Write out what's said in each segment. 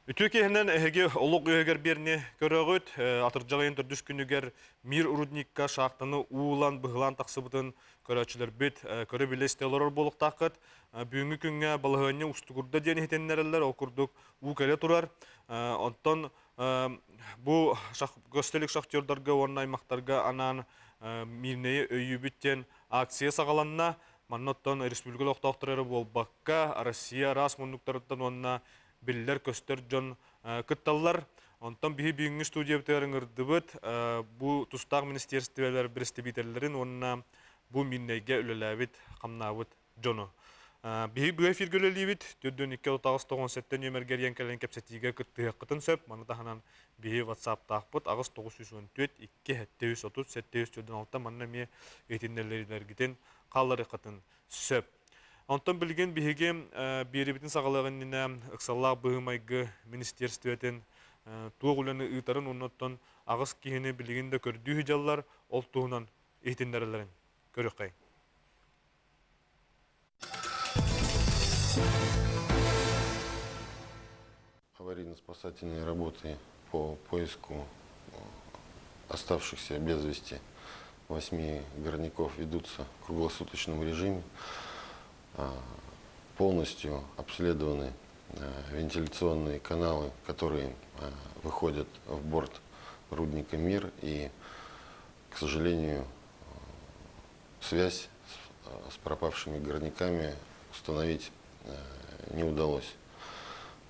Үтүкеһинен эһиги олуг үһөгер берни көрөгөт, атыржагайын төрдүс күнүгер мир урудникка шахтаны уулан быһылан тахсыбытын көрөчүлөр бит, көрө билестелорор болуктакыт, бүгүнкү күнгө балыгыны устугурда диен хетеннерелер окурдук уу келе турар. Онтон бу көстөлүк шахтёрдорго онна аймактарга анан мирнеи өйүбүттен акция сагаланна, манноттон республикалык докторлору болбакка Россия рас мунуктарыттан онна биллер көстөр жон кытталлар. Онтон биһи бүгүнкү студия битэрин ырдыбыт бу тустаг министерстволар брестебителерин онна бу миннейге үлеләбит камнабыт жону. Биһи бу эфир гөлелибит төдөн 297 нөмергер янкален кепсетиге кыттыгы кытын сөп манатаханан биһи WhatsApp тахпыт агыс 914 2 730 манна ме этиннелергитен каллары кытын сөп. Онтон билген биһиге бирибитин сагалыгынна ыксаллах быһымайгы министерствотен туогуланы ыйтарын онноттон агыс кихини билигинде көрдүү жаллар ол туунан этиннерлерин көрөккай. Аварийно-спасательные работы по поиску оставшихся без вести 8 горняков ведутся в круглосуточном режиме. Полностью обследованы вентиляционные каналы, которые выходят в борт рудника «Мир». И, к сожалению, связь с пропавшими горняками установить не удалось.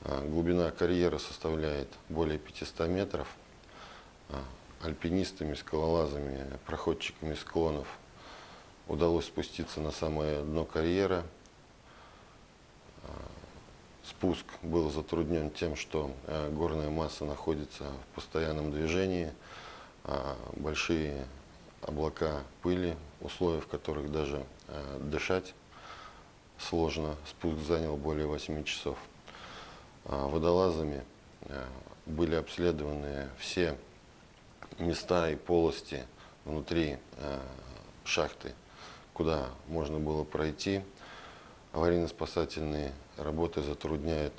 Глубина карьера составляет более 500 метров. Альпинистами, скалолазами, проходчиками склонов удалось спуститься на самое дно карьера. Спуск был затруднен тем, что горная масса находится в постоянном движении, большие облака пыли, условия, в которых даже дышать сложно. Спуск занял более 8 часов. Водолазами были обследованы все места и полости внутри шахты, куда можно было пройти. Аварийно-спасательные работы затрудняют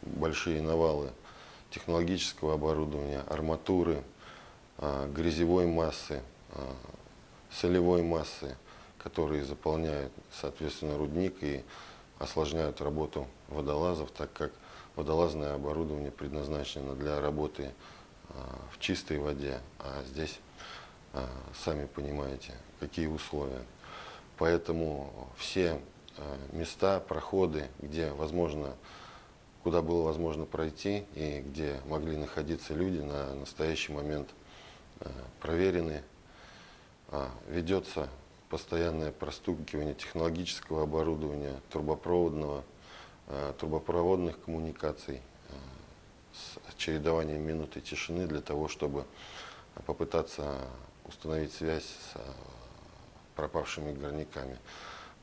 большие навалы технологического оборудования, арматуры, грязевой массы, солевой массы, которые заполняют, соответственно, рудник и осложняют работу водолазов, так как водолазное оборудование предназначено для работы в чистой воде, а здесь, сами понимаете, какие условия. Поэтому все места, проходы, куда было возможно пройти и где могли находиться люди, на настоящий момент проверены. Ведется постоянное простукивание технологического оборудования, трубопроводных коммуникаций с чередованием минуты тишины для того, чтобы попытаться установить связь с пропавшими горняками.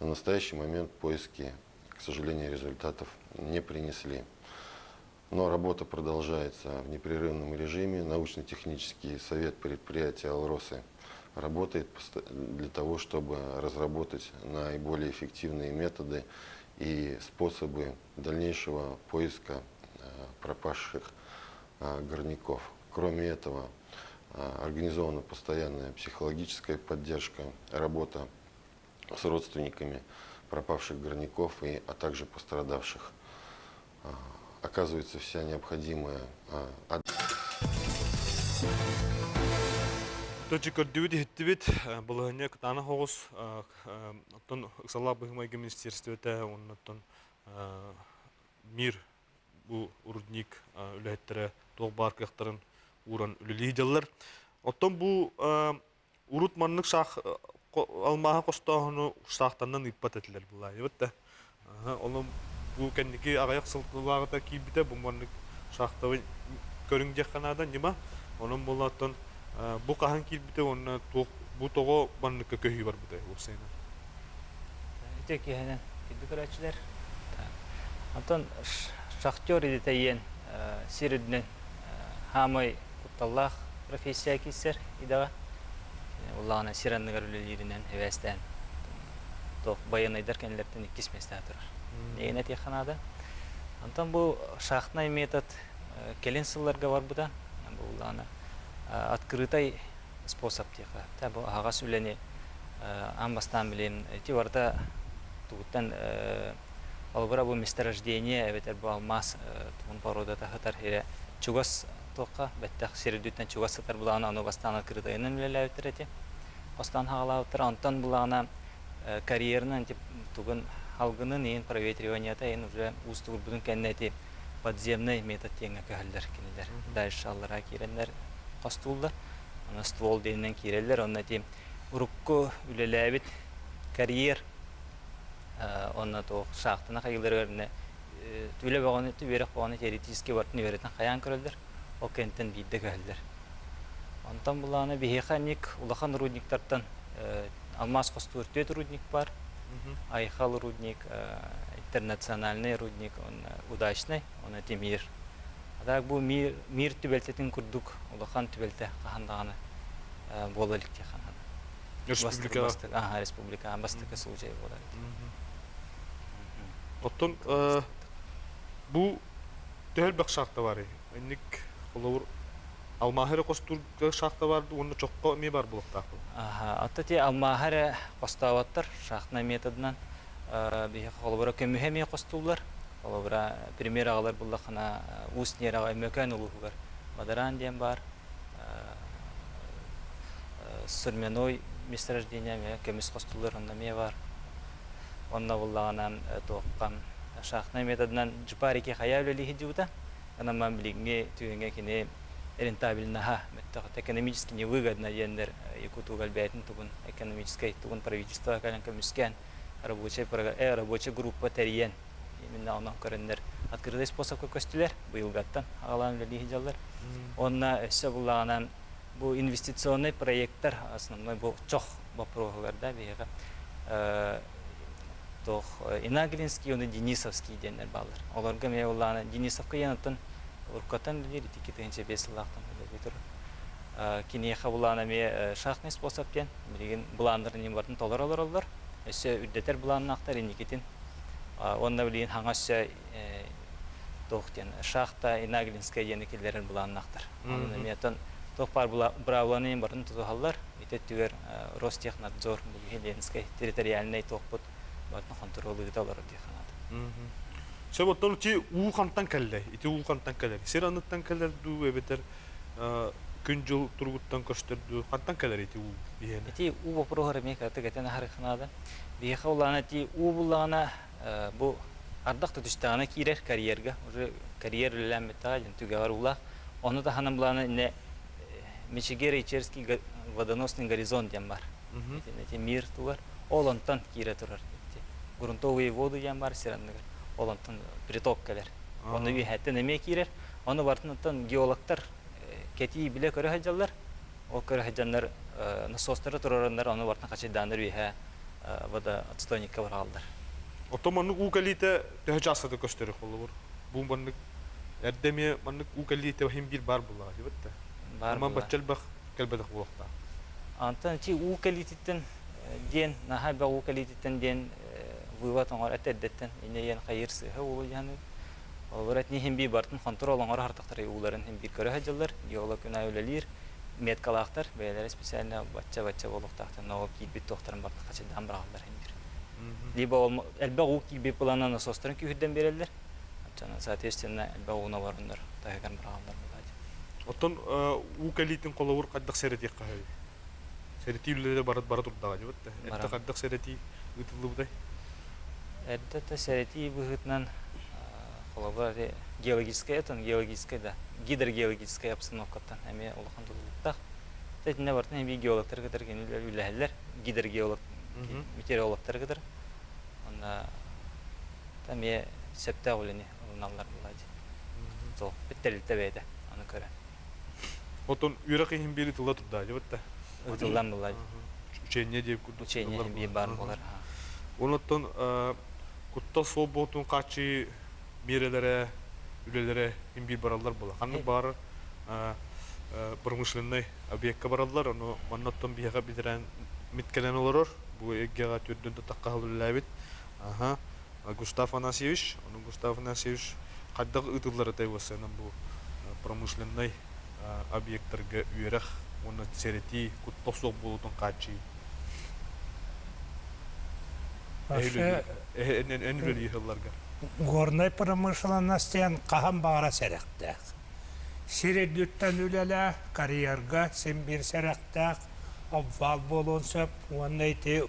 На настоящий момент поиски, к сожалению, результатов не принесли. Но работа продолжается в непрерывном режиме. Научно-технический совет предприятия «Алросы» работает для того, чтобы разработать наиболее эффективные методы и способы дальнейшего поиска пропавших горняков. Кроме этого, организована постоянная психологическая поддержка, работа с родственниками пропавших горняков, а также пострадавших. Оказывается вся необходимая Точи көрдүбүт иттибит булыгыня кытана хогус оттон ыксаллах быһымайгы министерствоте оннотон мир бу урудник үлэхеттере туох баркыяктарын уран үлелиидяллар. Оттон бу урут маннык шах алмаха костоону шахтандан иппат этилер булла. Ебетте. Олом бу кенники агаяк сылтылагыта кийбите бу маннык шахтабы көрүңдө канада нима? Онун булаттан бу кахан кийбите онна бу того манныкка көйү бар будай болсайна. Теки ханан киди көрөчүлөр. Антон шахтер идетейен сириднен хамай кутталлах профессия кисер идага. Уллана сиранныгар үлелеринен хевестен тох баянайдар кенлерден иккис месте турар. Эйне теханада Антон бу шахтный метод келен сылларга бар буда. Бу аны открытый способ тиха. Та бу ага сүләне амбастан билем. Ти варда тугуттан албара бу месторождение, эбетер бу алмаз тун порода тахатар хере чугас тока беттак сердүттен чугас сатар булана аны бастан открытыйнын леләүтерети. Остан хагалаутыр антон булана карьернын тип тугун халгынын ен проветриванията ен уже устугур будун кеннети подземный метод теңе көһөллөр кинилер. Дальше аллара киренлер кастуулдар. Аны ствол денен киреллер, онна ти урукку үлеләбит карьер онна то шахтына кайылдырына түле баганы түберек баганы теоретически бартын беретен каян көрөлдөр. О кенттен бидде көһөллөр. Антон буланы бихеханик улахан рудниктардан алмаз кастуур төт рудник бар. Айхал рудник, интернациональный рудник, он удачный, он это мир. А так бу мир түбелтетін курдук, улахан түбелте кахандаганы болалык теханан. Республика. Ага, республика, бастыка случай болар. Оттон бу төл бак шахта бар. Эник олор Алмахары костур шахта барды, оны чокко ми бар булакта. Ага, атти алмахары коставаттар шахтна методунан бихе холбора көмүхеме костуулар. Холбора пример агалар буллахана уснерага мөкөн улугар. Мадаран дем бар. Сырменой месторождение көмүс костуулар онда ме бар. Онда буллаганан тоққан шахтна методунан жпарики хаявлели хижута. Анаман билигме түйөнгө кине рентабельно, экономически невыгодно ендер якуту галбятин тугун экономической тугун правительство каленка мискен рабочая группа терьен именно онан көрөннөр открытый способ көстүлөр быйыл гаттан агалан лихижалар онна эсе булаганан бу инвестиционный проекттер основной бу чох вопросlarda бега тох Инаглинский он Денисовский дендер балар оларга ме улана Денисовка янатын уркатан лири тикетенче бесылактан битер. Кинеха булана ме шахтный способ тен, билген буландыр нем бартын толар алар. Эсе үддетер буланнактар иникетин. Онда билген хаңасы тохтен шахта Инаглинская енекелерин буланнактар. Аны метон тохпар бравланы бартын туталар. Итеттүгер Ростехнадзор Бугеленская территориальный тохпут бартын контролы диталар диханат. Себоттон ти уухантан келле, ити уухантан келле. Сираныттан келлер ду эбетер күн жыл тургуттан көстөрдү. Кантан келлер ити уу биене. Ити уу программе ката кетен харыхнада. Бихе улана ти уу булана бу ардакты түштәгәне кирер карьерга, уже карьер белән металлен түгәр ула. Оны да ханам булана не Мичигерий-Черский водоносный горизонт дем бар. Эти мир тугар. Олонтан кире турар. Грунтовые воды дем бар сиранныгар. Олантан приток келер. Оны үй хәттен эме кирер. Оны бартынтан геологтар кети биле көрө хаҗаллар. О көрө хаҗаннар насостары турарындар аны бартын качыдандар үй вода отстойникка баралдар. Отоманны укалите төһҗасыды көстөрөк булыр. Бу манны эрдеме манны укалите һәм бир бар була, дибетте. Бар. Ман бачыл бак келбедек булакта. Антан ти укалитен ден наһа ба укалитен ден вывод оңор әтәддәттән инеян хайырсы ул яны оларат ни һәм би бартын контрол оңор артыктыр уларын һәм би көрә хаҗалар геолог күнәүләләр меткалактар бәяләре специально бача булыктактан ул кибит тохтарын бартын качыдан баралар һәм бир. Либо әлбә ул кибит планын состырын күһүдән берәләр. Ачана соответственно әлбә уна барындар тагын баралар булады. Оттон укалитен коловур каддык серети кахай. Серети үлеләр бара турдага дибетте. Этте каддык серети үтүлүбдай. Это серети выгоднан холобаре геологическая, это геологическая, да, гидрогеологическая обстановка там, ами улахан тулуктах. Тет не бартын би геологтар катар үләһәлләр, гидрогеолог, метеорологтар катар. Онда там я септа улене уналлар булады. Сол, биттелте бейде, аны көрә. Оттон үрәк һәм бири тулла турда дибетте. Утулдан булады. Учение дип күрдү. Учение би бар булар. Онотон кутта соботун качы мерелере, үлелере һәм бир бараллар була. Аны бар промышленный объектка бараллар, аны маннаттан бияга бидерен миткелен олорор. Бу эгега түрдүндө таккалып ләбит. Ага. Густав Анасьевич Каддаг ытыллары тайвасынан бу промышленный объекттерге үйрәх, оны серети куттосок болутун качы. Эн үлел йылларга. Горной промышленностен қахан бағара сәрәқтәк. Сиреддүттен үлелі карьерға сен бір сәрәқтәк, обвал болуын сөп, оны айты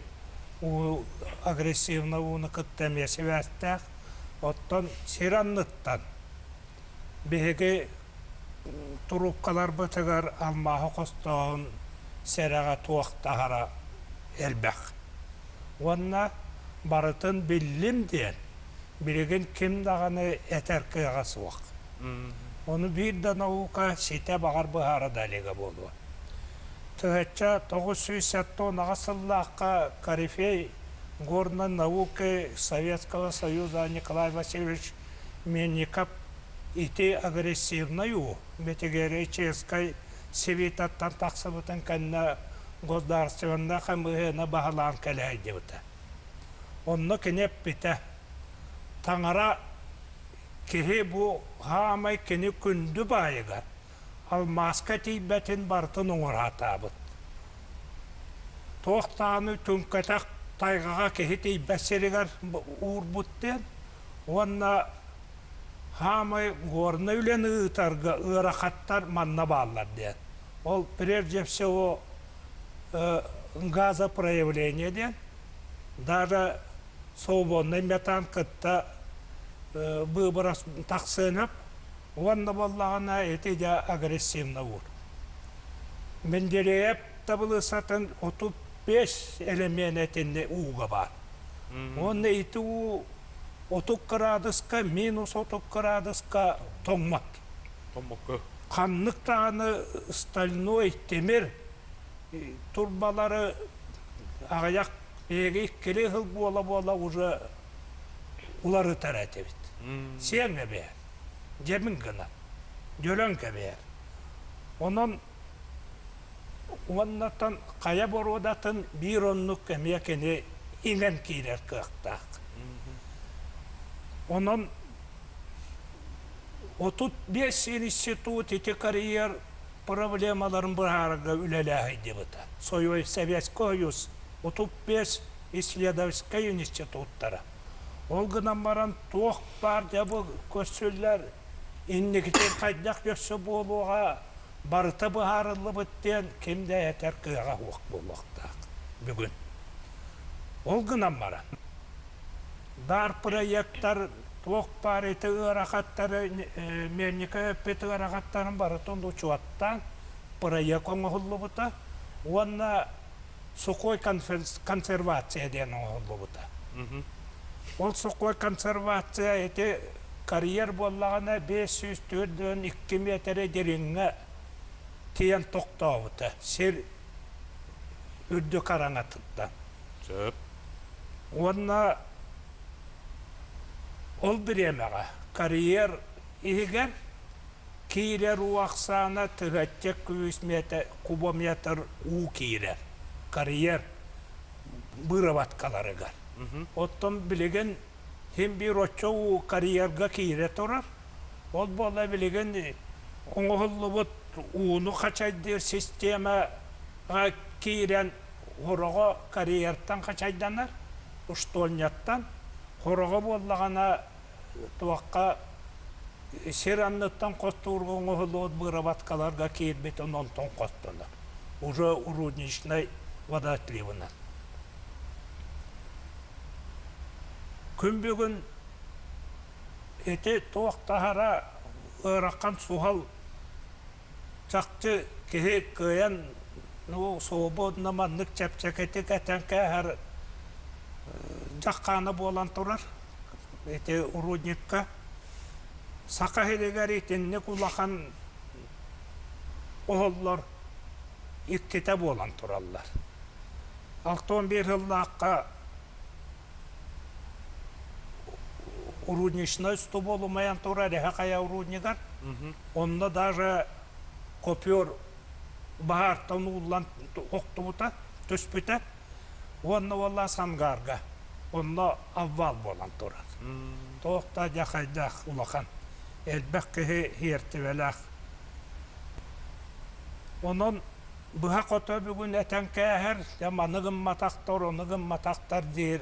агрессивна уны күттемесі вәстәк, оттан сиранныттан. Беге турупкалар бұтығар алмағы қостауын сәрәға туақтағара әлбәқ. Онна барытын білім ден, білеген кім дағаны әтер кыға суақ. Оны бір да науқа сете бағар бұхары дәлігі болуы. Тұғытша 970 ғасырлаққа Корифей горной науки Советского Союза Николай Васильевич Менников ити агрессивною метегереческой севитаттан тақсыбытын кәнна государственна қамығына бағалан кәләйді бұта. Онны кенеп біті. Таңара кеге бұ ғамай кені күнді байығар. Ал маска тейбәтін бартын оңырата бұд. Тоқтағаны түнкәтәк тайғаға кеге тейбәсерігер ұр бұттен. Онна ғамай ғорны үлен ұйтарға ұйрақаттар манна бағалар ден. Ол прежде всего газопроявление ден. Даже свободный метан кытта выборос тақсынып, онна боллағына әті де агрессивна ұр. Мендереп табылы сатын 35 элементінде уға бар. Онна әті у 30 градуска, минус 30 градуска тоңмат. Қаннықтағаны стальной темір турбалары ағаяқ беге келе ғыл бола уже улары тәрәті бет. Сен бәр, жемін ғына, жөлін кәбәр. Оннаттан қая борудатын бір онлық кәмекені инген кейлер қықтақ. Онын 35 институт ете карьер проблемаларын бұхарыға үлеләғай дебіті. Советский Союз 35 исследовательский институттары. Ол ғынан баран тоқ бар дебі көсілер иннекетен қайдақ көсі болуға барыты бұхарылы біттен кемді әтер қыға оқ болуқтақ бүгін. Ол ғынан баран. Дар проекттар тоқ бар еті ұрақаттары, менекі өппеті ұрақаттарын барытын ұчуаттан проект оңғылы бұта. Онна сухой консервация ден оңғылы бұта. Ол сухой консервация еті карьер болағына 500-2 метрі деріңі тиен тоқтау бұта. Сер үрді қараңатыттан. Онна ол біремеға карьер егер кейлер уақсаны түгәттек 200 кубометр у кейлер. Карьер бұрываткаларығар. Оттан білеген хем бір отчо у карьерға кейлер тұрар. Ол бола білеген оңғылы бұд уыны қачайдыр системаға кейлен ғырығы карьерттан қачайданар, ұштолнеттан. Қорығы болағана туаққа серанныттан қостуырғын ғылуыд бұғырабаткаларға кейлбет онтон қостылар. Уже урудничной водоотливынан. Күн бүгін әте туақтағара ұраққан суғал чақты кеге көйен соғыбодына маннық чәпчәкеті кәтәнкі әр жаққаны болан тұрар. Әте урудникка сақа хелегер етінне құлақан оғылар иккете болан тұралар. 61 жылдаққа уруднична үсті болумаян тұрар, әқая уруднигар. Онда даже копер бағартан ұлан оқты бұта, түс бүті. Онна олла сангарға, онна аввал болан тұрар. Тоқта жақайдақ ұлақан. elbette hirtivelak. Onun buha kota bugün eten käher, yamanıgın mataktar, onıgın mataktar dir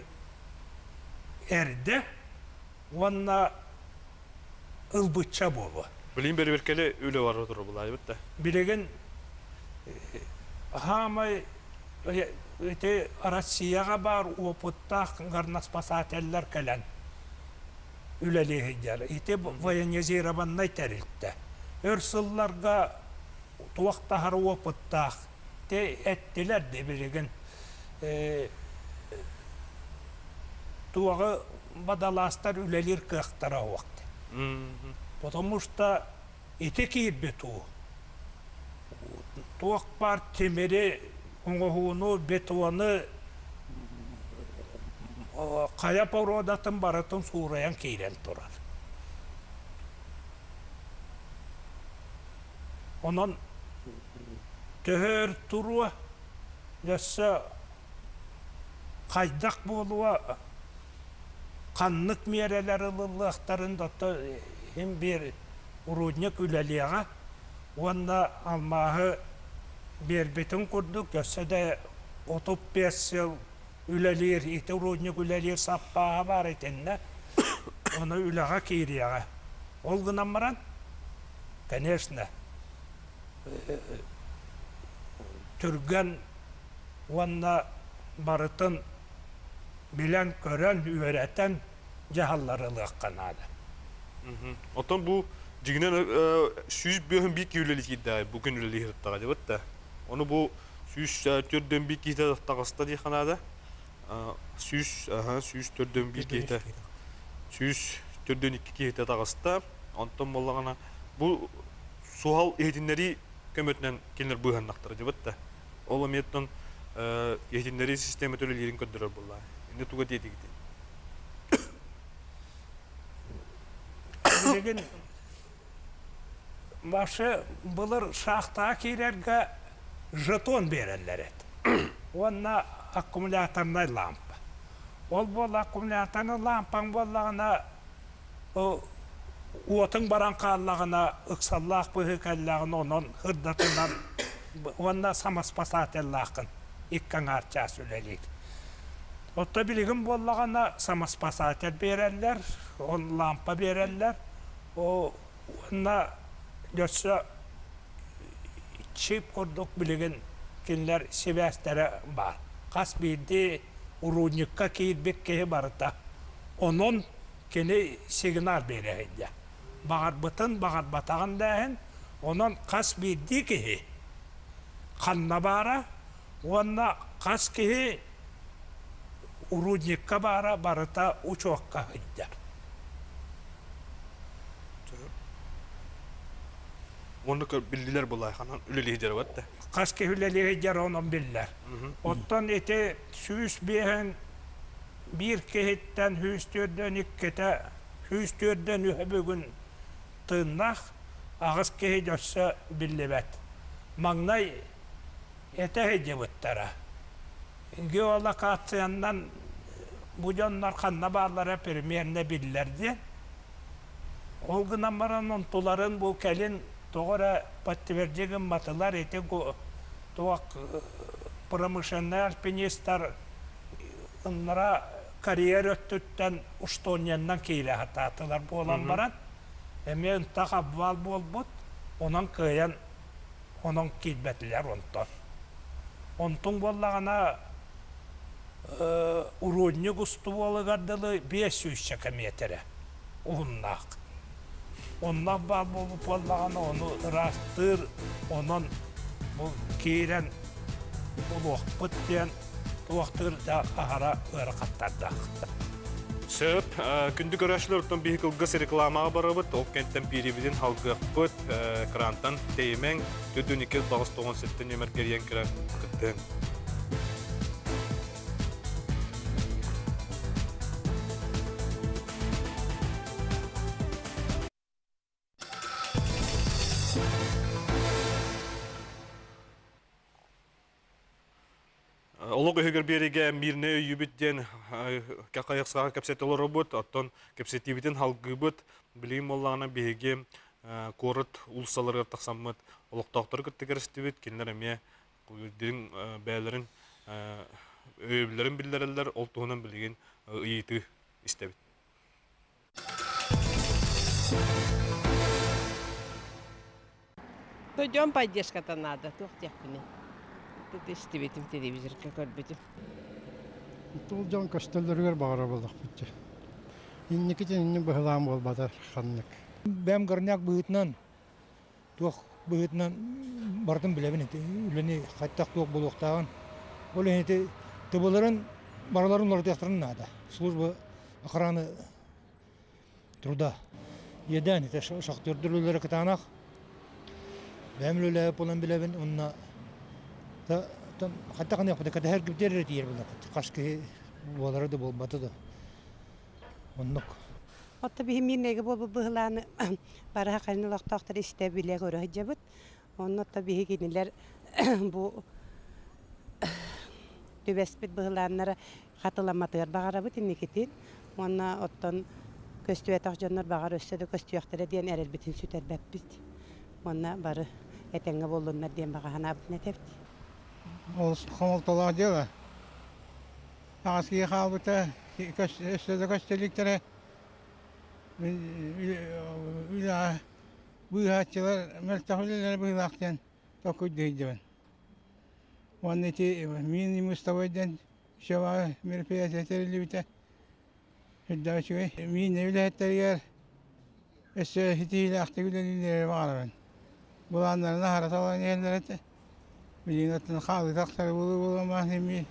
erde, onna ılbıtça bolu. Bileyim beri berkeli öyle var otur bulay bitti. Bilegin hamay ete Aratsiyaga bar oputta garnas pasateller kelen ülelehiyler. Ete vayaneziraban nayterilte. Örsıllarga tuvaktahar oputta te ettiler de bilegin tuvağı badalastar ülelir kıhtara vakti. Потому что ите киирбету. Туак бар темери оңоһууну бетуаны кая породатын баратын суураян кейрен турар. Онон төхөр туруа яssa кайдак болуа каннык мерелер ылылыктарында hem bir urudnik üleliğe, onda almahı bir bütün kurduk, göse de 35 yıl ülelir, iti urudnik ülelir sappağı var etinde, onu üleğe kiriye. Olgun maran, конечно, Türgen, onda barıtın bilen, gören, öğreten cehallarılık kanadı. Otan bu jiginen süz böhün bir ülelik iddia bugün ülelik hittaga debet de. Onu bu süz törden bir kite taqasta di xanada. Süz törden bir kite. Süz törden iki kite taqasta. Ondan bollagana bu sual ehdinleri kömötnen kelir böhün naqtara debet de. Ola metton ehdinleri sistemi törelerin ködürür bolla. Indi tuga dedik. Bilgin başı bulur şahta kirerge jeton verirler et. Onna akkumulyatorna lampa. Ol bol akkumulyatorna lampan bollagına o otun baran kallagına ıksallaq bıhı kallagına onun hırdatından onna samas pasatellaqın ikkan arça sülelik. Otta bilgin bollagına samas pasatel verirler, on lampa verirler. Ona göçse çip kurduk bilgin kinler sivestere var. Kas bildi urunlukka kiyirbek kehi barıta. Onun kini signal bereydi. Bağır batağın dahin, onun kas bildi kehi. Kanna bara, ona kas kehi urunlukka bara barıta uçokka hıccar. Onu bildiler bulay xanan üleliği cervet de. Kaske hüleliği cer onun biller. Ottan ete süs bihen bir kehitten hüstürden ikkete hüstürden ühebügün tığınnak ağız kehi dösse billibet. Magnay ete hecevüttara. Geola katsayandan bu canlar kanna bağlara primerine billerdi. Olgınan baran ontuların bu kelin Тогора подтвердигим матылар эти туак промышленный альпинисттар ыннара карьера өттүттен Устоньяндан кейле хататылар болан баран. Эме ынтак абвал болбут, онан кыян онан кийбетлер онтон. Онтун боллагана уродник усту болыгардылы 500 километре. Угуннак. Ondan bal bulup olmağına onu rastır, onun bu kiren bu vakit diyen vaktır da ahara ırkatlarda. Söp, kündü görüşler ortadan bir kılgıs reklamağa barabıt, o kentten biribidin halkı pıt, krantan teyimen, tüdün 2-9-97 nömer geriyen kran kıttın. Олог өгөр береге мирне үйүбүттен какаяқсаға кепсетелері бұд, оттон кепсетибітін халгыбыт, білейм олағына беге корыт улсалары тақсаммыд, олықтақтары күттігерістібіт, келінер әме дерін бәлерін өйіблерін білдерелер, ол туғынан білеген үйеті істебіт. Пойдем поддержка-то надо, тух техпіне. Тут істебетім телевизорға көрбетім. Тул жон көстөллөргөр багара болдук битти. Инникитен инни быһылаам болбата ханнык. Бәм горняк быытынан туох быытынан бардым билебин эти үлени хаттак туох болуктаган. Ол эти тыбыларын барларын лордяктырын нада. Служба охраны труда. Едан это шахтёрдүрлөр кытанак. Бәмлүле полан билебин онна та хатта кандай yapıda kadar her gibi derler diyer bunlar. Kaşkı boğaları da bolmadı da. Onluk. Otta bir minege bol bıhlanı para hakalını loktaktır iste bile göre hacabıt. Onun otta bir giniler bu dübespit bıhlanlara katılamatır bağırabıt innikitin. Ona ottan köstüye takcanlar bağır östede köstüyakları diyen erel bitin süter bebbit. Ona barı etenge bolunlar diyen bağırhan abit ne tepti. Olsun kamaltalar diyorlar. Askiye kalbıta köstelikleri bu hatçılar mertahüleleri bıhılaktan toku deydiğin. Onun için mini Mustafa'dan şeva merpiyatları bite. Hüdda şöyle mini evlatları yer. Esse hitiyle aktiviteleri var. Bulanların harat olan yerlerde. Bilinen халый тактары булу махнеми.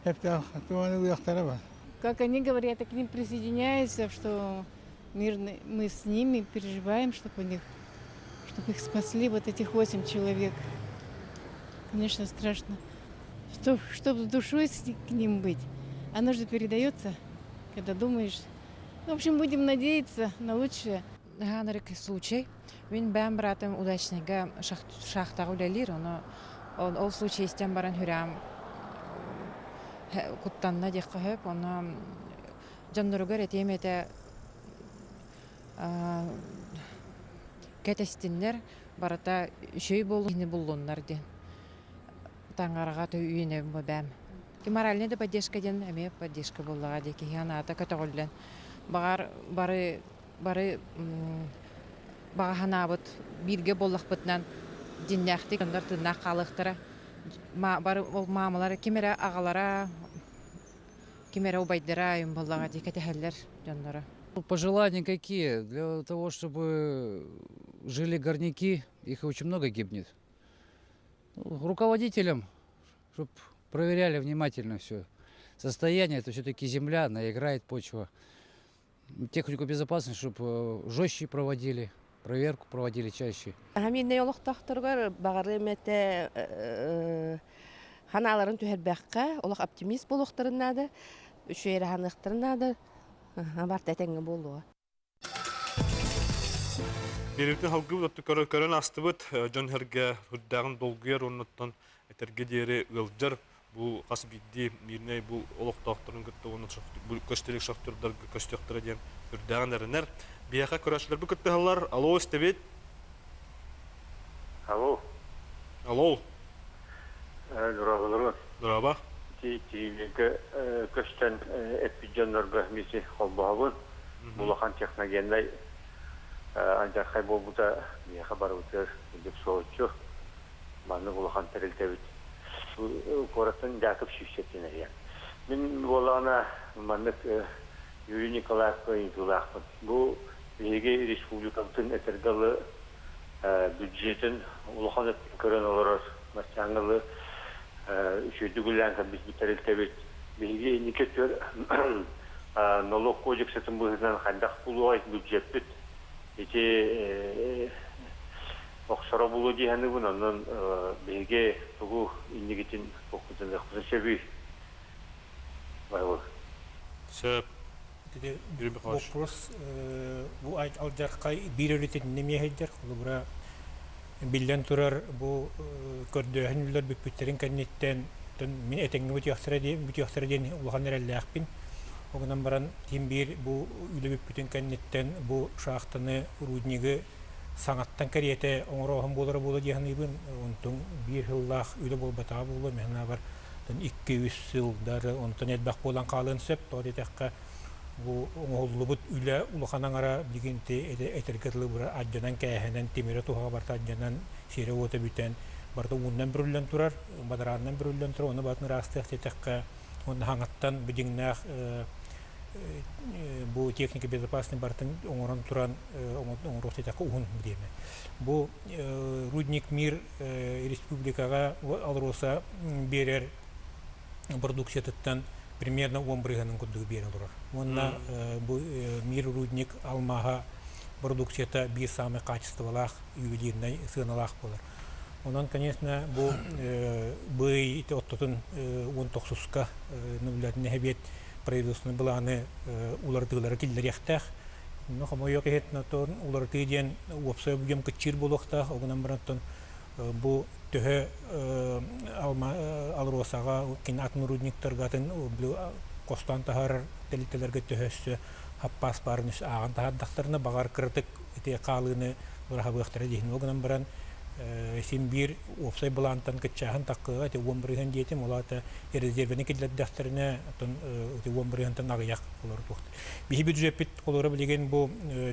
Хепта туаны уяктары бар. Как они говорят, я к ним присоединяются, что мы с ними переживаем, чтобы их спасли, вот этих 8 человек. Конечно, страшно. Чтобы с душой к ним быть. Оно же передается, когда думаешь. В общем, будем надеяться на лучшее. Ганарик случай. Мен бәм братым удачныйга шахтага үлелир, ол случай истен баран хүрәм куттанна дек кыһып, оны жанноргөр этемете кәтестиннер барата үшөй болуны буллуннар ди. Таңарга түйүнө бәм. Ки моральный да поддержка ден, эме поддержка буллага ди ки яната катагылдан. Бары бағанабыт бирге боллақпытынан диннәхтик ондар тыннақ қалықтыра бары ол мамалары кемере ағалара кемере убайдыра юм боллаға декетехеллер жонлары. Пожелания какие? Для того, чтобы жили горняки, их очень много гибнет. Руководителям, чтобы проверяли внимательно все. Состояние, это все-таки земля, она играет почва. Технику безопасности, чтобы жестче проводили. Проверку проводили чаще. Хаминне олықтақтырғар бағары мәті ханаларын түхербәққа, олық оптимист болуқтырынады, үшейрі ханықтырынады, бар тәтәңі болуға. Беріктен халқы бұтты көрін асты бұд, жон әрге хүддағын долгүйер, оннаттан әтерге дейірі ғылджар, бұл қасып едді мирней бұл олықтақтырын күтті, оны көстелік шақтырдар көстектірі ден үрдәғын әрінер. Бияқа көрәшілер бұл күтті қалар. Алло, істебет? Алло. Алло. Дұрағылырын. Дұраба. Тиімегі көштен эпиджонларға месе қолбағын. Бұлақан техногендай анжақай болбыда бияқа бар өтер деп соғытшы. Маны бұлақан тәрілтәбіт. Қораттың дәкіп шүшеттен әрген. Мен болағына маңдық Юрий Николаевқа интулақпын. Бұл Еге республикамтың әтергалы бюджетін ұлыған өттің көрін оларыз. Мәстәңгілі үшөйдігілән біз бітәрілтәбет. Беге некеттер налог кодексетін бұғынан қандақ бұлу айт бюджет біт. Ете оқсара бұлу дейіні бұн, онын беге бұғы иннегетін оқытын әқпізін сөбей. Байлы. Сөп. Вопрос bu ayt aljarqa bir öğretin neme hejder bura bilden turar bu kördöhünler büpütlerin kennetten Min etenge bütüyahsıradien ulahan erelleğpin. Oğundan baran timbir bu ülübüp bütün kennetten bu şahtını rudnigi sanattan kariyete oğroğun bolara bola diyanibin. Ontun bir hıllaq ülü bolbata bola mehna var. 200 yıldır ondan elbaq bolan kalın söp. Tori tekka bu oğullubut üle ulahanan ara diginti eterkatlı bura adjanan kayahenen timire tuha barta adjanan sire ota büten. Barta undan brüllen turar, badarandan brüllen turar. Onu batın rastıq tekka onu hangattan bidignaq bu техника безопасности бартын оңорон туран оңорох тетакка уун дийме. Бу Рудник Мир республикага алроса берер продукцияттан примерно 10 брыганын күндүгү бере турар. Онна бу Мир Рудник алмага продукцията бир самый качестволах ювелирный сыналах болар. Онан, конечно, бу бый оттотун 19-ка нөбләрне хәбет производственный планы улартылары килдеряхтах. Но хама yok etna ton улартыден опса бугем кичир болохтах, огынан бараттан бу төһө алросага кин акнурудниктер гатын бу костан тахар телителерге төһөсө хаппас барныс аган тахаддактарына багар кыртык ите калыны бураха быктыра дихин огынан баран Симбир опсай балантан кычахан таккыга те вомбрыган диетим олата резервени килләддәфтерне тон те вомбрыгантан нагыяк булар тохт. Бихи бюджет колора билеген бу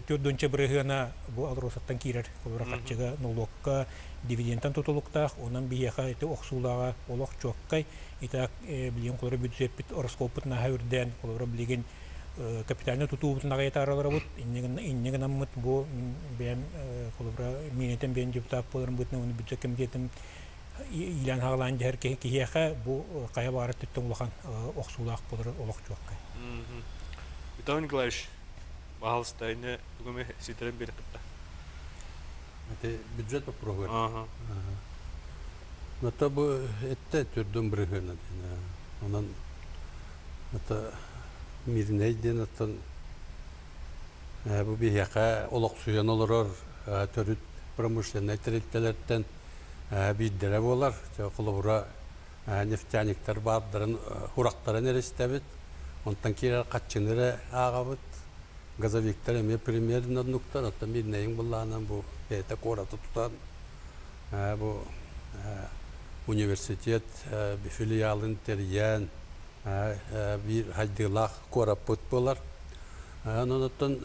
4нче брыгана бу алросаттан кирер колора качыга налогка дивидендтан тотулуктах онан бияха те оксулага олох чоккай итак билген колора бюджет бит ороскопут на хавырдан колора билеген капитальный тутубут нагайта аралары бут иннеген аммыт бу бем колобра минетен бен депутат боларын бутны уну бюджет комитетин илан хагалан жер кияха бу кая бары түттөн улахан оксулак болор олок жоккай. Виталий Николаевич, пожалуйста, бүгүн ситерен берип кытта. Это бюджет по программе. Но то бу это түрдөн брыгына. Онан это Мирнейден аттан бу бияка олок суян олорор төрүт промышленный территориялерден биддере болар. Колобура нефтяниктер бардырын урактарын эрестебит. Онтан кирер катчыныры агабыт. Газовиктер эме примерно нуктан аттан Мирнейин булланан бу бета кораты тутан бу университет филиалын териян bir haydılaq koraput bolar. Ondan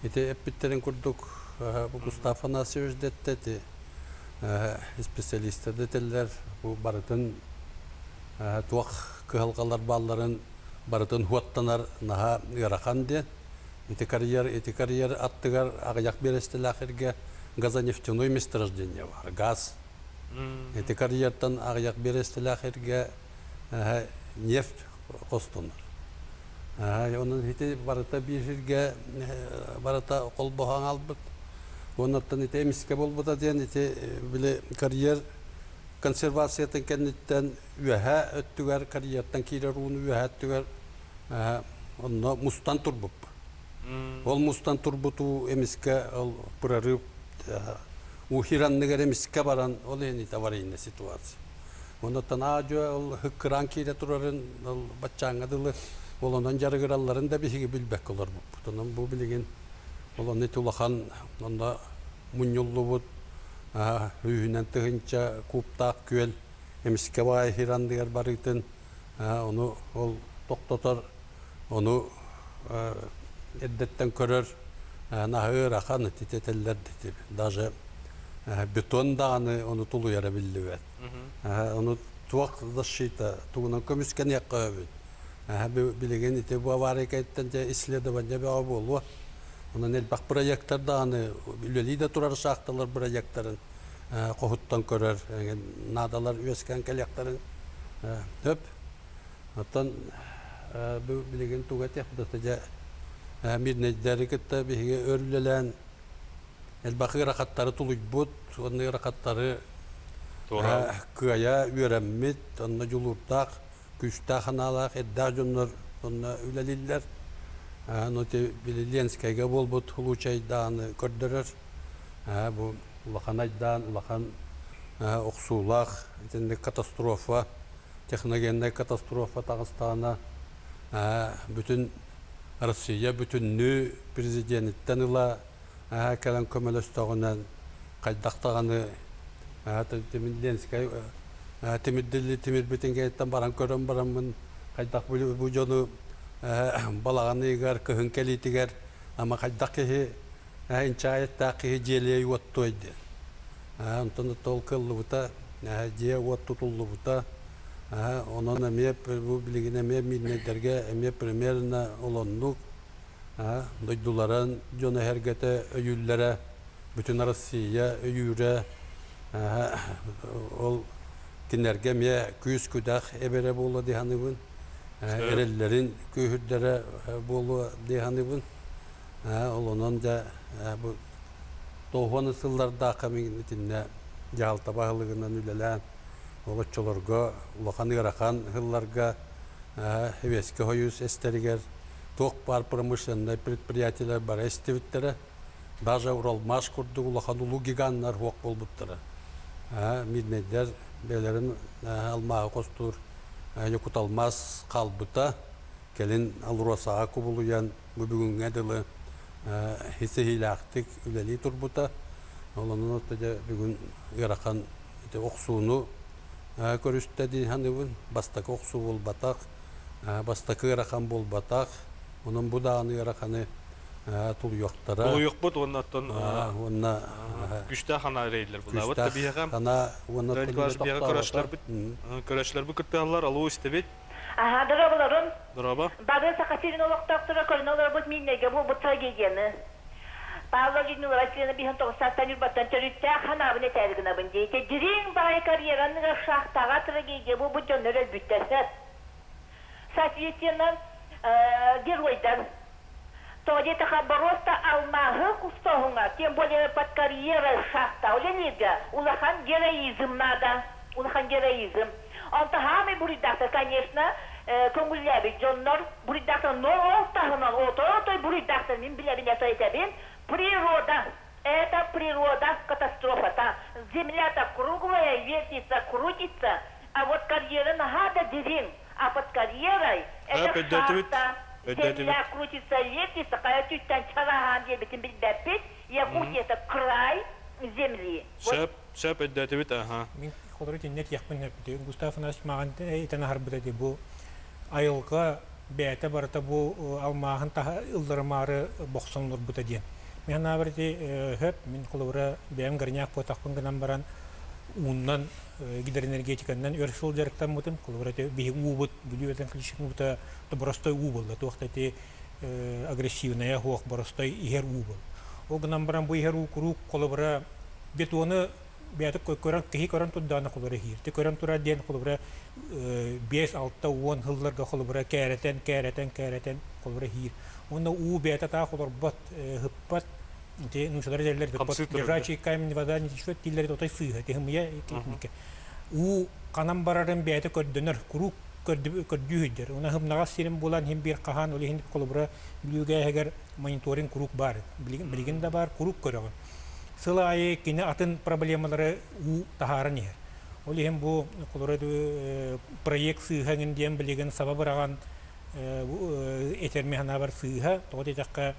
ite epitlerin kurduk. Bu Mustafa Nasivç detti. Spesialistler dettiler. Bu barıtın tuaq kıhalqalar balların barıtın huattanar naha yarakan diye. Ite kariyer attıgar ağayak berestel ahirge gaza neftinuy месторождение var. Gaz. Ite kariyerden ağayak berestel ahirge neft kostunlar. Onun hiti barata bir jirge barata kol boğan albıt. Ondan hiti emiske bolbuda diyen hiti bile kariyer konservasiyatan kenditten ühe öttüger kariyerden kirer unu ühe öttüger onunla mustan turbup. Ol mustan turbutu emiske ol pırarıp uhiran neger emiske baran ol eni de var yine situasyon. Ondan ağacı hıkkıran kire turarın batçangadılı olandan jarıgıralların da bir bilbek olur bu. Bunun bu bilgin olan netulahan onda munyullu bud hüyünen tığınca kuptak köl emiske vay hiran diğer barıtın onu ol doktor onu eddetten körür nahır akan titeteller dedi. Daje beton dağını onu tulu yere bildi ve onu tuak защита тугунан көмүскен якка билеген ите бу аварияттан же исследование баа болу. Онан эл бак проекттер дагы үлелиде турар шахталар проекттарын кохуттан көрөр, надалар үескен келектарын төп. Оттан бу билеген туга техдата же мирнедерикте биге өрүлелен эл бакы рахаттары тулуй бут, онны рахаттары кыя үйрәммит, онна жулуртак, күчтә ханалак, эддә жоннор, онна үләлилләр. Ноте Биленскайга болбут хулучайдан көрдөрөр. Бу улахан айдан, улахан оксулак, итенде катастрофа техногенный катастрофа тағыстағына бүтін Россия бүтінні президенттен ұла кәлін көмелестіғынан қайдақтағаны темір бітінгейттен баран көрін барамын қайдақ бұл жоны балағаны егер күхін кәлейтігер ама қайдақ кеге инчайетта кеге желей оттойды. Онтан тол кыллы бута, же отту туллы бута. Онон әме бұл білген әме мидмедерге әме примерно олонлық дойдуларын жоны әргеті өйіллері бүтін Россия өйірі ол кенерге ме күйіс күдақ әбері болу дейханы бұн. Әрелерін көйірдері болу дейханы бұн. Олонон да тоғаны сылларда қамегінетіне жалта бағылығынан үлелән олатчыларға, улахан ырахан ғылларға әвеске хойыз әстерігер тоқ бар промышленный предприятиялар бар әстевіттері даже уралмаш күрді улахан улу гиганнар хоқ болбыттыры. Мидмеддер бәлерін алмағы қостыр екуталмас қалбыта келін алурасаға көбілуян бүгін әділі хисехилақтық үлелі тұрбыта. Оланын өттеді бүгін ырахан оқсуыны көрістеді ханыбын, бастақы оқсу бол батақ, бастақы ырахан бол батақ, оның бұдағаны ыраханы тұл yoқтара. Бұл yoq бұд, оннаттан күшті қана рейділер бұл. Көрәшілер бұл күтпеғалар, алу істебет. Дұрабыларын. Дұраба. Бады сақасерін олықтақтыра көрін олар бұд меннеге бұл бұтса кегені. Bağlı günler açlığını bir hıntığı sattan yürbattан törütte xanabını tәргіні bündeydi. Dirin bağay karyeranın şahtağa tragediya bu bütünler elbüttesir. Соответственно, геройдар. То где-то хабароста алмахы кустогуна, тем более под карьерой шахта. Оленега, улахан героизм надо. Улахан героизм. Он тахами буридахта, конечно, көңілләбі жоннор буридахта но олтағынан отой буридахта мен білебін әтәйтәбін. Природа. Это природа катастрофа. Земля-то круглая, вертится, крутится, а вот карьера надо дерин. А под карьерой это шахта. Земля крутится, вертится, когда чуть-чуть чараган дебетин бельдепит, Якутия это край земли. Шәп әддәтебет, аха. Мен қодыры нет яқпын әпті. Густав Насич маған әйтен ахарбыда де бұл айылға бәйті барыта бұл алмағын таға ылдырмары боқсанлар бұта ден. Мен абырды хөп, мен қолуыра бәйім ғырняқ потақпын ғынан баран уыннан гидроэнергетиканнан өршіл жарықтан мұтын, қолуыра бейі уыбыт, бүлі өтен қылышықны бұта боростой у болды. Тоқта агрессивная хоқ боростой игер у болды. Ол ғынан баран бұл игер у құруқ қолуыра бетоны бәйтік көхі көрін тұдданы қолуыра хир. Те көрін тұра ден қолуыра 5-6-10 ғылларға қолуыра кәрәтен қолуыра хир. Онда у бәйті тағы қолуыр бат, ғыппат, нұшадар жерлер держачий камень вода не течет, тиллер отай сыға, тегімия техника. У қанам барарын бәйті көрдінір, құруқ көрдүйдер. Она ғымнаға серім болан, хем бір қахан, олы хендіп қолуыра білуге әгер мониторинг құруқ бар. Білген да бар, құруқ көріғын. Сылы айы кені атын проблемалары у тахарын егер. Олы хем бұл қолуыра проект сығаңын дем білеген сабабы раған этермехана бар сыға, тоғыт етаққа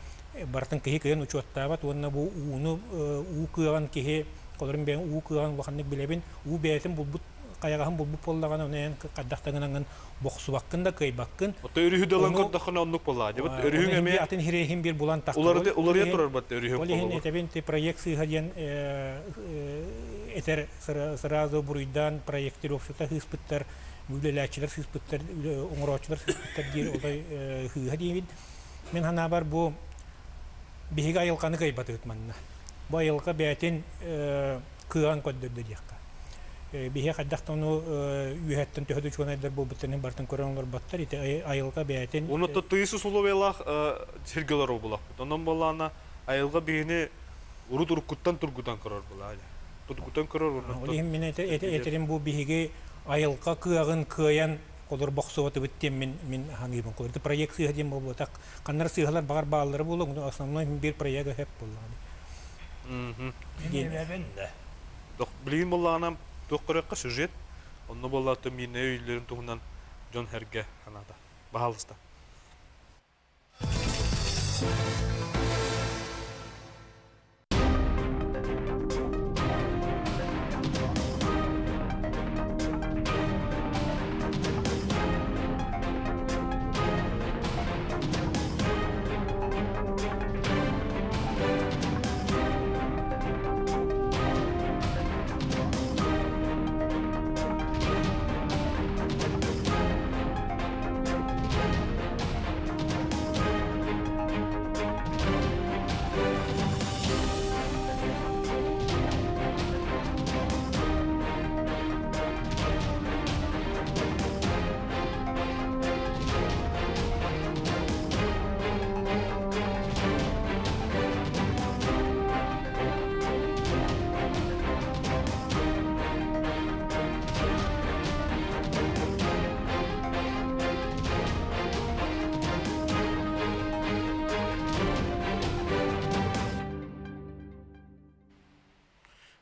бартын кеге кеген учуаттабат, онына бұл уыны у кыған кеге, қолырын бәйін у кыған уақаннық білебін, у бәйтін бұл бұт қаяғағын бұл бұт болдаған, онайын қаддақтағынан боқсы баққын да кай баққын. Ота өріхі далан көрдіқына онлық болады. Өріхің әме... Атын хирейхін бір бұлан таққы. Олар е тұрар бәтті өріхің қолы. Олеген әтәбін проект сыға ден этер сразу бұруйдан проектировшыта хыспыттар, үлеләчілер сыспыттар, оңыраучылар сыспыттар дейір олай хыға деймін. Мен хана бар бұл бейгі айылқаны қайбаты өтманына. Бұл айылқа бәйтін кыған көддірді дейіққа. Бейгі қаддақтаны үйәттін төхеді чуанайдар бұл бұттының бартын көріңлер баттар, айылға бәйтін... Оны тұйысы сұлу бейлақ сергелер олақ. Онын болағына айылға бейіні ұрут-ұрыққыттан тұрғыдан көрір болағына. Тұрғыдан көрір. Олығын мен әтерім бұл бейгі айылға кыағын кыян қолыр боқсуаты бүттен мен хаңғыбын қолырды. Проект сыға дем бұл бұтақ. Қанар сығалар бағар бағалары болу, основной бір проекті әп болағына. Білген болағына тоқ көрекқа сюжет. Онны боллаты мирне өйлерин туһунан Джон Херге ханада. Баһалыста.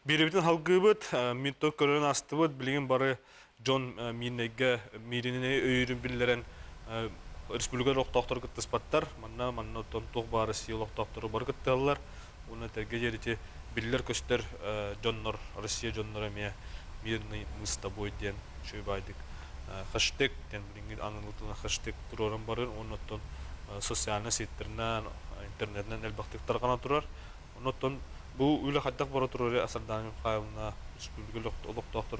Biribiten halgıbıt, minto körün astıbıt, bilgin bari John Minnege, mirine öğürün billeren Respublika Loktaktor kıttıspattar, manna tontoq bari siyo Loktaktoru bar kıttalılar. Ona terge jerici biller köster Johnnor, Rusya Johnnor emeye mirni mısta boy diyen şöy baydık. Hashtag, den bilgin anıltına hashtag dururan barın, ondan sosyalna sitlerine, internetten elbaktık tarqana durar. Ondan bu üle haddaq bara turur asardan qayımna Respublika Loktaktor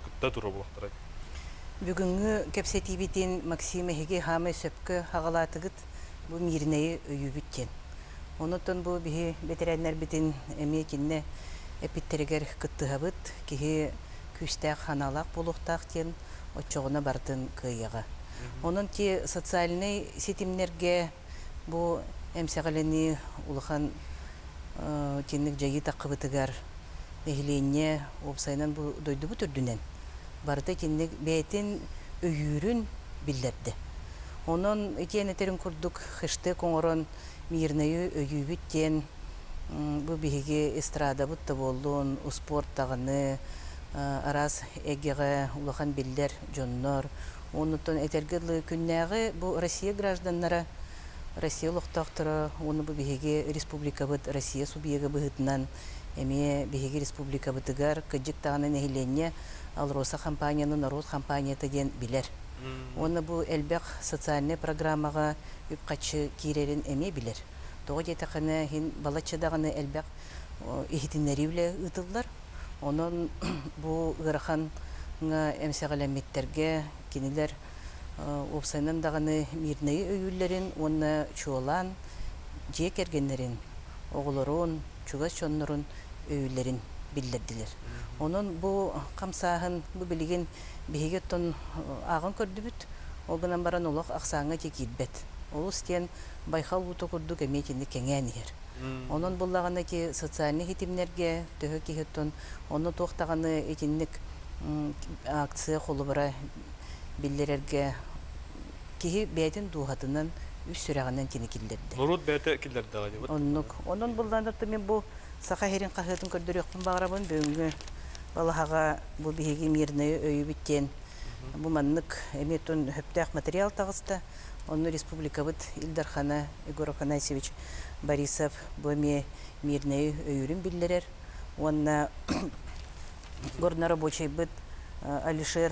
kıtta durur bulaqtıray. Бүгүнгү кепсетибитин Максим Эһиги хамы сөпкө хагалатыгыт бу мирнеи өйүбүттен. Онотон бу бихи ветераннар битин эмекинне эпиттеригер кыттыгабыт кихи күстәк ханалак булуктак тен очогуна бартын кыйыга. Онун ти социальный сетимнерге бу эмсегалени улахан тенник жайы такыбытыгар эхиленне опсайнан бу дойдубу түрдүнен. Барда тенник бетин өйүрүн билдерди. Онун икенетерин курдук хышты коңорон мирнеи өйүбүттен бу биһиги эстрада бутта болдун спорт тагыны арас эгеге улахан биллер жоннор. Онутон этергелы күннәгы бу Россия гражданнары Россия Лохтактыры, оны бу биһиги республика бит Россия субъега быһытынан эме биһиги республика битигар кыжык таганы нехиленне Алроса компанияны народ компанията ден билер. Оны бу элбек социальный программага үпкачы кирерин эме билер. Тоғы детақаны хин балачыдағыны элбек ихитиннеривле ытылдар. Онын бу ырахан эмсегалемиттерге кинилер опсайнан дағыны мирнеи өйүллерин, оны чуолан, жек ергенлерин, оғылырын, чугас чоннырын өйүллерин билдердилер. Онын бу камсаһын бу билигин бихигеттон агын көрдүбүт, олгынан баран олох аксаңа текидбет. Ол стен байхал буту курдук эметинди кеңенер. Онын буллаганы ки социальный хитимнерге төхө кихеттон, оны тоқтағаны этинник акция холубара биллерерге кихи бәйтин дуғатынан үс сүрәғаннан кені килдерді. Нұрут бәйті килдерді ғады? Онын булланырды мен бу сақа-херин қағытын көрдіріқпін бағарабын бөңгі балаға бу биһиги мирнеи өйі біттен. Бу маннык эметон хөптәк материал тағысты. Оны республика быт Илдархана Егор Афанасьевич Борисов бу мирнеи өйірін биллерер. Онна горно рабочий быт Алишер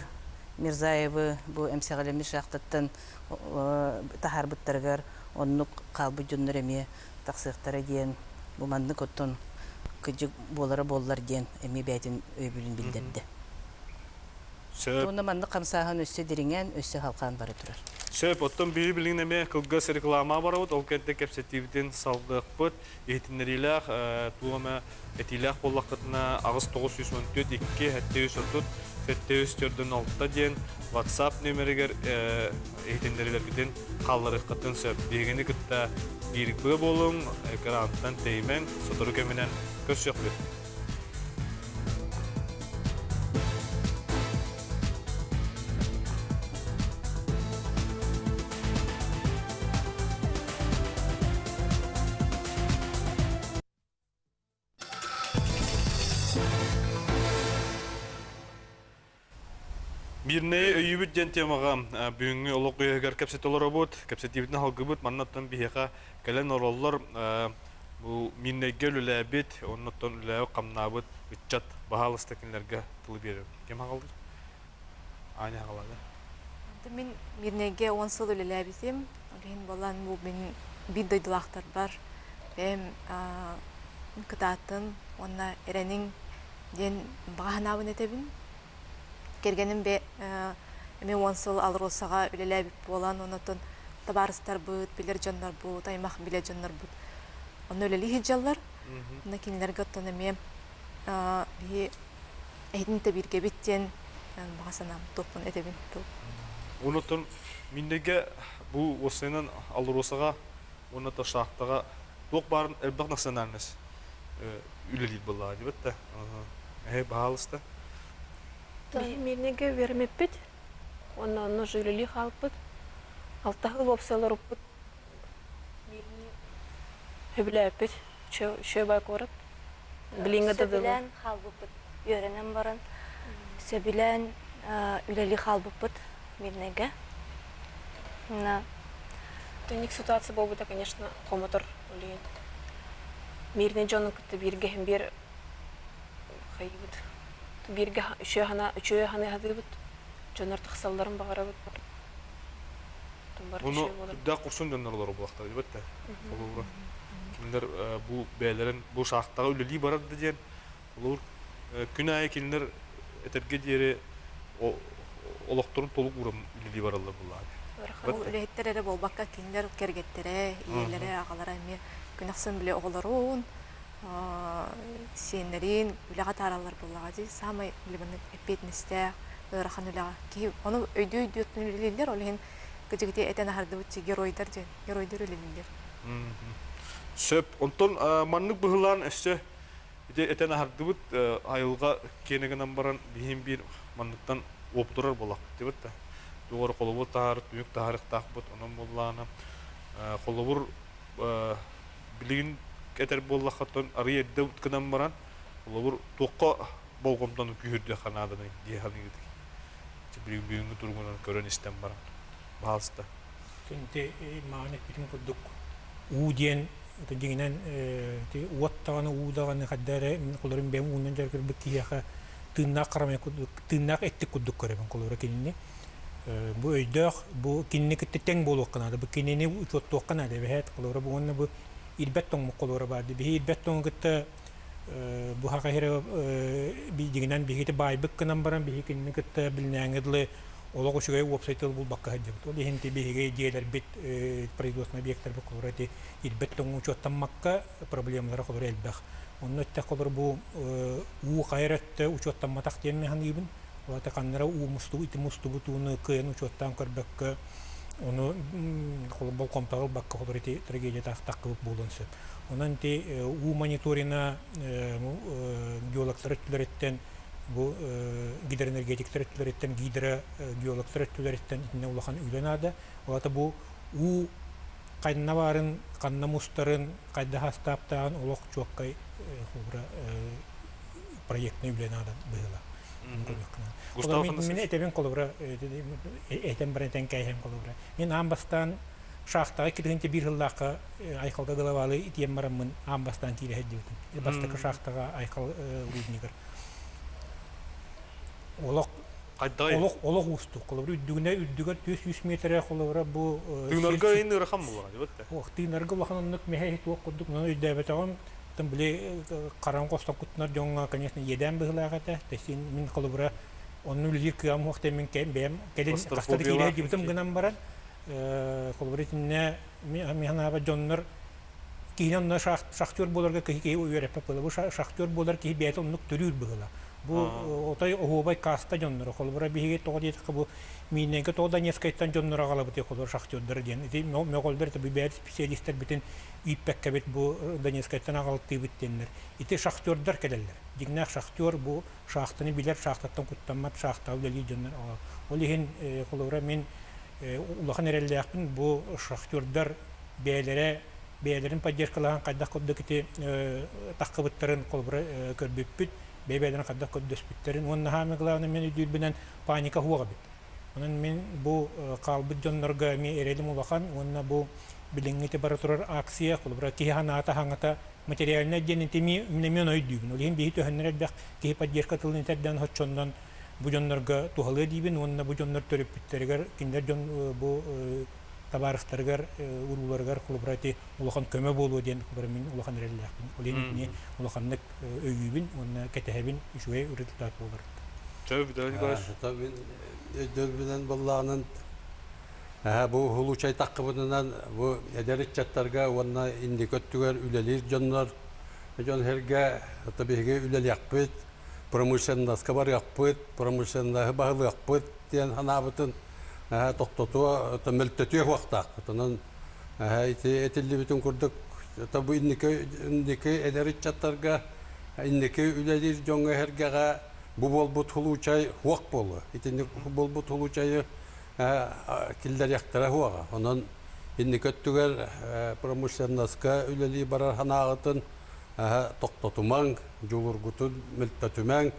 Мирзаевы бу эмсегалеми шахтаттан тахар быттаргар оннук қалбы жоннор эме тақсықтары ден бу маннык оттон кыжык болары боллар ден эми бәйтин өйбүлүн билдерди. Оны маннык камсахан өссө диринген өссө халкан бары турар. Сөп, оттон бүйі білігін әме қылғас реклама бар өт, ол кәнті кәпсетивден салдық бұд, ехтінлеріләқ, туғама әтиләқ боллақ қытына ағыз 914 2 7-4 ден WhatsApp нөмірігер ехтінлерілергіден қаллары қытын сөп. Бегені күтті бірікбі болың, экранттан теймен, сұдыры көменен көрсек бет. Мирне өйүбүт ден темаға бүгінгі олық үйегер кәпсетелері бұд, кәпсетебітін халқы бұд, маннаттан бейеқа кәлен ороллар бұл мирнеге үләбет, оннаттан үләбі қамнабыт, үтчат бағалыстакінлерге тұлы берем. Кем ағалдыр? Ане ағалады. Мен мирнеге 10 сыл үләбетем, олейін болан бұл мен бір дойдылақтар бар. Бәм күтатын, онна әрәнің ден бағанабын етебін. Кергенім бе мен 10 сыл алыр олсаға үлеләбіп болан, онатын табарыстар бұд, білер жандар бұд, аймақ білер жандар бұд. Оны өлелі хиджалар, оны кенілерге оттаны мен әйдің тәбірге біттен бағасанам топын әтебін. Онатын миннеге бұл осыйнан алыр олсаға, онаты шақтаға тоқ барын әлбақ нақсанарныз үлелейді бұлға, дебетті. Бағалысты. Мирнеге вермеппит, оны жүйрели халпыт, алтағы бопсалар ұппыт, мирне хөбіләппит, шөбай көріп, біліңгі дадылы. Сөбілән халбыппыт, үйренен барын, сөбілән үлели халбыппыт мирнеге. Төнік ситуация болбыта, конечно, қомытыр үлейін. Мирне жоның күтті бірге хем бір қайыбыт. Бірге үші ханы хадыбыт, жонар тақсалларын бағарабыт бар. Оны күдді құрсын жонарлары бұлақтар, дебетті. Кемдер бұл бәлерін, бұл шақтаға үлілі барады дейін. Күн айы келіндер әтерге дейірі олықтырын толық ұрым үлілі баралар бұллағы. Үлеттер әрі болбаққа келіндер кергеттері, иелері, ағалары әме күнақсын біле оғыларын, сенерин үләға таралар бұллаға дей, самай үлімінің әпетіністі ұрақан үләға кейіп. Оны өйді өттін үлелелер, олығын күжігіде әтен ағарды бұтчы геройдар ден, геройдар үлелелер. Сөп, онтон маннық бұғылан әсі әтен ағарды бұт айылға кенігінен баран бейін бір маннықтан оптырар болақ, дебетті. Doğru kolubur tarih, büyük tarih takbut, onun bollağına kolubur bilgin keter bollağıttan araya edde utkıdan baran kolubur toqqa bolğomdan kühürdü kanadını diye halini gidik. Büyüğünü durgunan gören istem baran. Bağlısta. Kente manet bitim kurduk. Uğdiyen tücüğünen uattağını uğdağını kaddere kolların ben uğundan jargır bükkiyağa tırnak karamaya kurduk, tırnak ettik kurduk köreben kollara kendini. Bu öydök, bu kinni kitte teң болуq qanadı. Bu kinnini uçottuq qanadı. Behet qolora bu onna bu ilbetton mu qolora bardı. Behi ilbetton kitte bu haqa here bir diginan bihiti baybık qınan baran behi kinni kitte bilinängidli ola qoşugay websaytı bul bakka haddi. O lehinti behiga diyeler bit производственный объекттер bu qolora te ilbetton uçottanmakka problemlara qolora elbaq. Onna te qolora bu u qayratı uçottanmataq diyenme hanibin. Вата каннара уумусту ити мусту бутуны кыйын учоттан көрбөккө ону бол компагыл бакка холорити трагедия тактакып болонсу. Онан ти у мониторина геолог сырыттыларыттен бу гидроэнергетик сырыттыларыттен гидро геолог сырыттыларыттен итине улахан үйленады. Вата бу у кайна барын, канна мустарын кайда хастаптан улок чоккай холора проектны үйленады быйла. Мен этебен колобра этем брентен кайхем колобра. Мен амбастан шахтага киргенте бир жыллакка айкалга головалы итем марамын амбастан кире хеддибитим. Бастакы шахтага айкал руднигер. Олок олок усту колобра үддүгөр 100 метр колобра бу тыйнарга эни рахам булган дебетте. Ох тыйнарга баханнык мехет окудук но үддәбетагам Там были каранкоста кутнар jonga, конечно, едем быглагата, тесин мин колубра онну лик амохте мин кем келин кастады кире дибитим гынан баран колубритинне миханава жоннор кинен шахтер боларга ки үйрөп папылы бу шахтер болар ки бет оннук төрүр быгла. Бу отой обай каста жоннор колубра биге тогодет бу минеге тогда нескайттан жоннор агалабы те колубра шахтердер ден. Ити мөголдер те бибет специалисттер битин иппекке бит бу нескайттан агалты биттенлер. Ити шахтердер келелер. Дигнак шахтер бу шахтаны билер шахтаттан куттамат шахтау дели жоннор. Олихин колубра мен улахан эреллякпын бу шахтердер бээлерин поддержкалаган кайдак коддокити таккыбыттарын колбура көрбүппүт бебеден кадда көдөспүттерин онна хами главный мен үдүлбүнен паника хуга бит. Онун мен бу калбыт жоннорга ми эредим улахан онна бу билиңите бара турар акция кулбра киханата хангата материальный денетими мен ойдүбүн. Олин бихи төхөннөр бак ки поддержка тылын терден хоччондон бу жоннорга тухалы дибин онна бу жоннор төрөпүттергер киндер жон бу табарыстаргар уруларгар кулбрати улахан көмө болуу ден кулбра мен улахан реллахбин. Олин не улаханнык өйүбүн онна кетехебин үшүе результат болар. Төб дөлгөс. Tabii dövbülen ballarının bu huluçay takımından bu ederitçatlarga ona indikatör ülelir canlar can herge tabii ki ülel yapıt promosyonda skabar yapıt promosyonda bağlı yapıt diyen hanabıtın toktatu temiltetiyor vakta onun etilli bütün kurduk tabii indiki ederitçatlarga indiki ülelir canı herge bu bol bu huluçay huak bolu. İtinde bu bol bu huluçayı killer yaktıra huaga. Onun indikatör promosyonnaska üleli barar hanağıtın toktotuman, julurgutun, miltetümen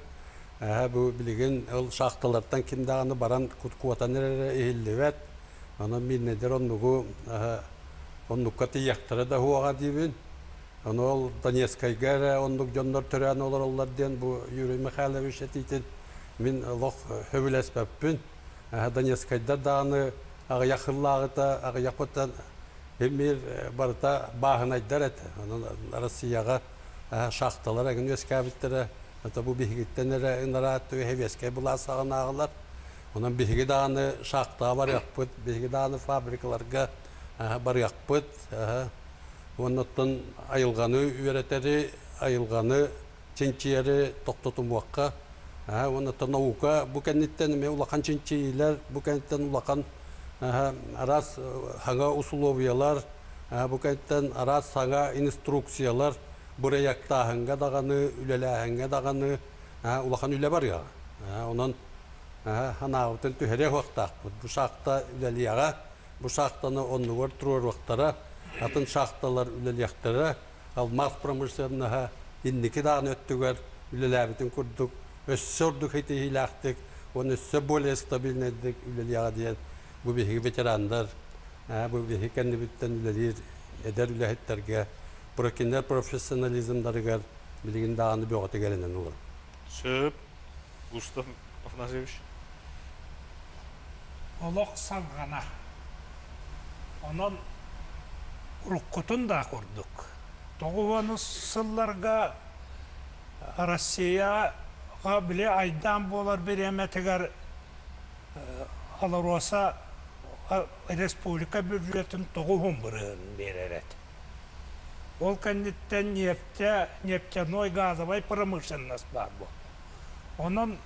bu bilgin el şahtalardan kimdağını baran kutkuvatanere ehillivet. Onun bir nedir onu katı yaktıra da huaga diyebin. Onu Donetskayga onduk jonlar tören olur diyen bu Yuri Mikhailovich etiten min loq hövülesbepin Donetskayda dağını yakırlağıta yakıtan hemir barıta bağına deret onun Rusiyaga şahtalar egin öskabittere hatta bu bihgittenere narat heveske bulasağın ağlar onun bihgi dağını şahta var yakpıt bihgi dağını fabrikalarga bar yakpıt ondan ayılganı üreteri, ayılganı çinçiyeri toktutum vakka. Ondan nauka bu kentten me ulakan çinçiyiler, bu kentten ulakan aras hanga usuloviyalar, bu kentten aras hanga instruksiyalar, buraya yakta hanga dağını, ülele hanga dağını, ulakan üle var ya. Onun hanavutun tühere vakta. Bu şahta üleliyaga, bu şahtanı onu var turur vaktara. Atın şahtalar üleliyakları, almaz pромышленныға indiki dağın öttüger, ülelәbitin kurduk, össördük hitihilaktık, onu össö bolее stabilnedik üleliyağa diyen bu bihi veteranlar, bu bihi kendi bitten ülelir, eder ülehitlerge, prokinler profesyonalizmlarıgar, bilgin dağını boğatı gelenen olur. Söp, Gustav Afnasevich. Olaq salgana. Onun Rukkutun da kurduk. 90 yıllarga Rusya'ya bile aydan bolar bir emetigar alırsa Respublika bücretin 90 birinin bereret. Ol kenditten neftяной газовой промышленность var bu. Onun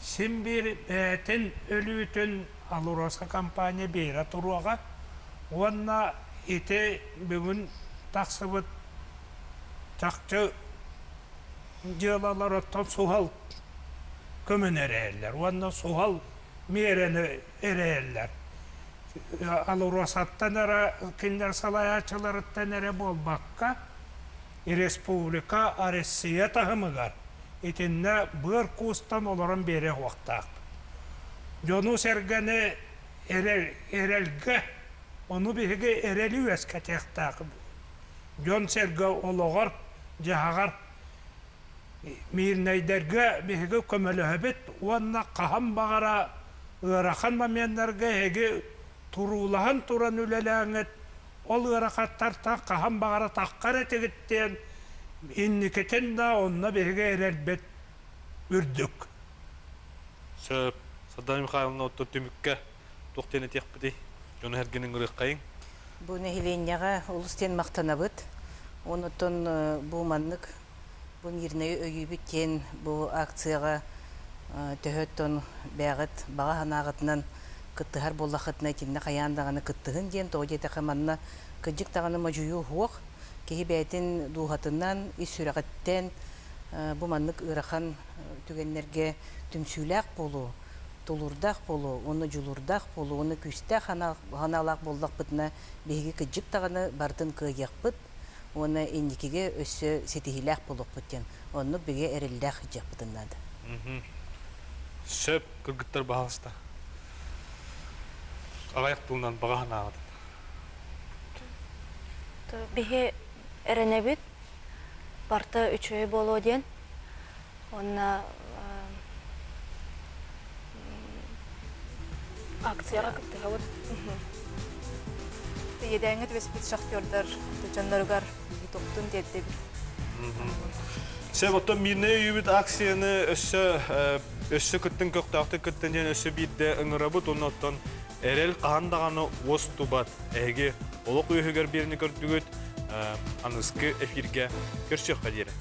sim bir betin ölütün alırsa kampanya bera turuğa ona ite bugün taksıbıt takçı cılalar suhal kömün ereyler. Ondan suhal mireni ereyler. Alurasattan era kinder salayaçılarıttan ere bol bakka Respublika Aresiye tahımıgar. İtinne bir kustan olaran beri vaktak. Jonu sergeni erelge onu bihi ereli veskatiyaktak. Jon serge ologar jahagar mirneyderge bihi kömelöhebet onna kaham bağara ırakan mamenlerge hege turulahan turan ülelağınet ol ırakattar ta kaham bağara takkar etegitten inniketen da onna bihi erelbet ürdük. Söp, Saddam Mikhailovna otto tümükke toqtene tekpidi. Jonu hergenin ırıqqayın. Bu nehilenyaga ulusten maqtanabıt. Onutun bu manlık bu mirneyi ögübütten bu aksiyaga töhöttön bägit baga hanagıtnan kıttıhar bollaqıtna tinne qayandağını kıttıhın diyen toğdete qamanna kıcık tağını majuyu huoq kehi bätin duhatından isüraqetten bu manlık ırakan tügenlerge tümsülaq bolu tulurdaq bolu, onu julurdaq bolu, onu küstaq hanalaq bollaq bitna bihigi kıcık tağını bartın kıyaqbıt. оны инникиге өссө сетихилях болуп буттен. Онну биге эрилдах жак бутыннады. Сөп кыргыттар бағалыста. Ағаяқ тылынан бағахан ағады. Бихе эренебит барта үчөй болу ден. Онна Акцияға кітті ғауыд. Едәңіт веспет шахтердар, жандарығар тоқтын дедді бит. Сөп оттан мирне үйбіт акцияны өссі күттін көқтақты күттін ден өссі бейді ұңырабыт, оннаттан әрел қағандағаны оз тубат. Әге олық үйігер беріні көрдігіт, анызғы эфирге көрсек қадері.